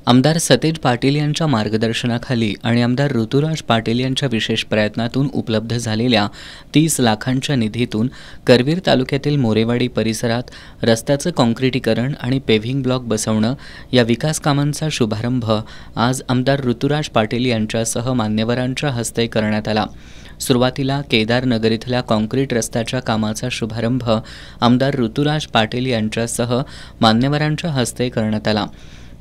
आमदार सतेज पाटील यांच्या मार्गदर्शनाखाली आणि आमदार ऋतुराज पाटील यांच्या विशेष प्रयत्नातून उपलब्ध झालेल्या 30 लाखांच्या निधीतून करवीर तालुक्यातील मोरेवाडी परिसरात रस्त्याचं काँक्रिटीकरण आणि पेव्हिंग ब्लॉक बसवणं या विकास कामांचा शुभारंभ आज आमदार ऋतुराज पाटील यांच्यासह मान्यवरांच्या हस्ते करण्यात आला। सुरुवातीला केदारनगर इथल्या काँक्रीट रस्त्याच्या कामाचा शुभारंभ आमदार ऋतुराज पाटील यांच्यासह मान्यवरांच्या हस्ते करण्यात आला।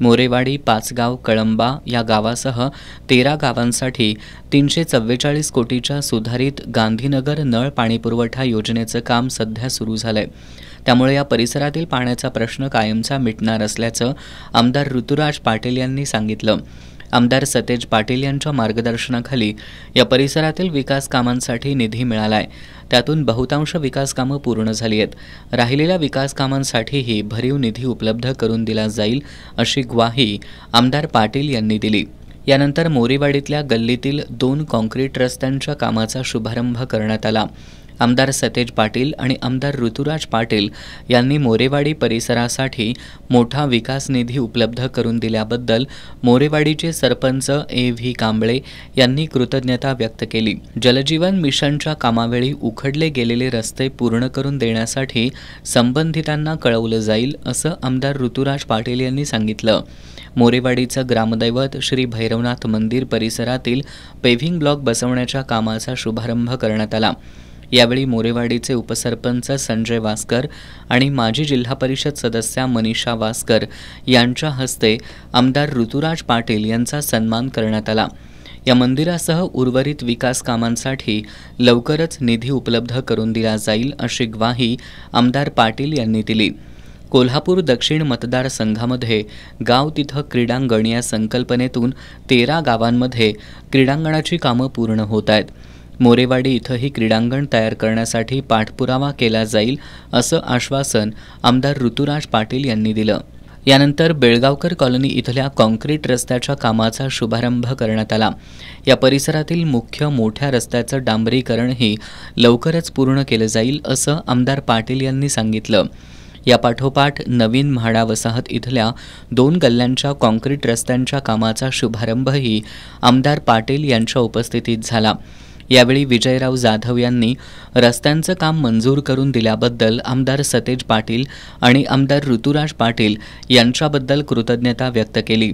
मोरेवाडी, पाचगाव, कळंबा या गावासह 13 गावांसाठी 344 कोटीच्या सुधारित गांधीनगर नळ पाणीपुरवठा योजनेचं काम सध्या सुरू झालंय। त्यामुळे या परिसरातील पाण्याचा प्रश्न कायमचा मिटणार असल्याचं आमदार ऋतुराज पाटील यांनी सांगितलं। आमदार सतेज पाटील यांच्या मार्गदर्शनाखाली या परिसरातील विकास कामांसाठी निधी मिळालाय। त्यातून बहुतांश विकास कामं पूर्ण झाली आहेत। राहिलेल्या विकास कामांसाठीही भरीव निधी उपलब्ध करून दिला जाईल अशी ग्वाही आमदार पाटील यांनी दिली। यानंतर मोरेवाडीतल्या गल्लीतील 2 काँक्रीट रस्त्यांच्या कामाचा शुभारंभ करण्यात आला। आमदार सतेज पाटील आणि आमदार ऋतुराज पाटील यांनी मोरेवाडी परिसरासाठी मोठा विकास निधी उपलब्ध करून दिल्याबद्दल मोरेवाडीचे सरपंच A.V. कांबळे यांनी कृतज्ञता व्यक्त केली। जलजीवन मिशनच्या कामावेळी उखडले गेलेले रस्ते पूर्ण करून देण्यासाठी संबंधितांना कळवलं जाईल असं आमदार ऋतुराज पाटील यांनी सांगितलं। मोरेवाडीचं ग्रामदैवत श्री भैरवनाथ मंदिर परिसरातील पेव्हिंग ब्लॉक बसवण्याच्या कामाचा शुभारंभ करण्यात आला। यावेळी मोरेवाडीचे उपसरपंच संजय वास्कर आणि माजी जिल्हा परिषद सदस्या मनीषा वास्कर यांच्या हस्ते आमदार ऋतुराज पाटील यांचा सन्मान करण्यात आला। या मंदिरासह उर्वरित विकास कामांसाठी लवकरच निधी उपलब्ध करून दिला जाईल अशी ग्वाही आमदार पाटील यांनी दिली। कोल्हापूर दक्षिण मतदारसंघामध्ये गाव तिथं क्रीडांगण या संकल्पनेतून 13 गावांमध्ये क्रीडांगणाची कामं पूर्ण होत आहेत। मोरेवाडी इथंही क्रीडांगण तयार करण्यासाठी पाठपुरावा केला जाईल असं आश्वासन आमदार ऋतुराज पाटील यांनी दिलं। यानंतर बेळगावकर कॉलनी इथल्या काँक्रीट रस्त्याच्या कामाचा शुभारंभ करण्यात आला। या परिसरातील मुख्य मोठ्या रस्त्याचं डांबरीकरणही लवकरच पूर्ण केलं जाईल असं आमदार पाटील यांनी सांगितलं। या पाठोपाठ नवीन म्हाडा वसाहत इथल्या 2 गल्ल्यांच्या काँक्रीट रस्त्यांच्या कामाचा शुभारंभही आमदार पाटील यांच्या उपस्थितीत झाला। यावेळी विजयराव जाधव यांनी रस्त्यांचं काम मंजूर करून दिल्याबद्दल आमदार सतेज पाटील आणि आमदार ऋतुराज पाटील यांच्याबद्दल कृतज्ञता व्यक्त केली।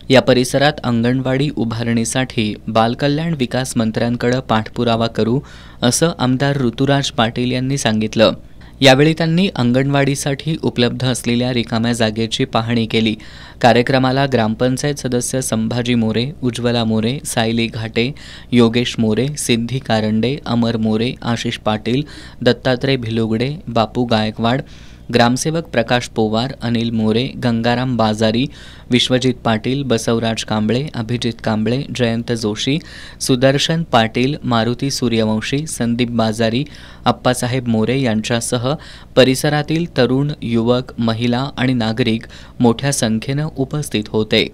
या परिसरात अंगणवाडी उभारणीसाठी बालकल्याण विकास मंत्र्यांकडे पाठपुरावा करू असं आमदार ऋतुराज पाटील यांनी सांगितलं। यावेळी त्यांनी अंगणवाडीसाठी उपलब्ध असलेल्या रिकाम्या जागेची पाहणी केली। कार्यक्रमाला ग्रामपंचायत सदस्य संभाजी मोरे, उज्ज्वला मोरे, सायली घाटे, योगेश मोरे, सिद्धी कारंडे, अमर मोरे, आशिष पाटील, दत्तात्रय भिलुगडे, बापू गायकवाड, ग्रामसेवक प्रकाश पोवार, अनिल मोरे, गंगाराम बाजारी, विश्वजित पाटील, बसवराज कांबळे, अभिजित कांबळे, जयंत जोशी, सुदर्शन पाटील, मारुती सूर्यवंशी, संदीप बाजारी, अप्पासाहेब मोरे यांच्यासह परिसरातील तरुण, युवक, महिला आणि नागरिक मोठ्या संख्येनं उपस्थित होते।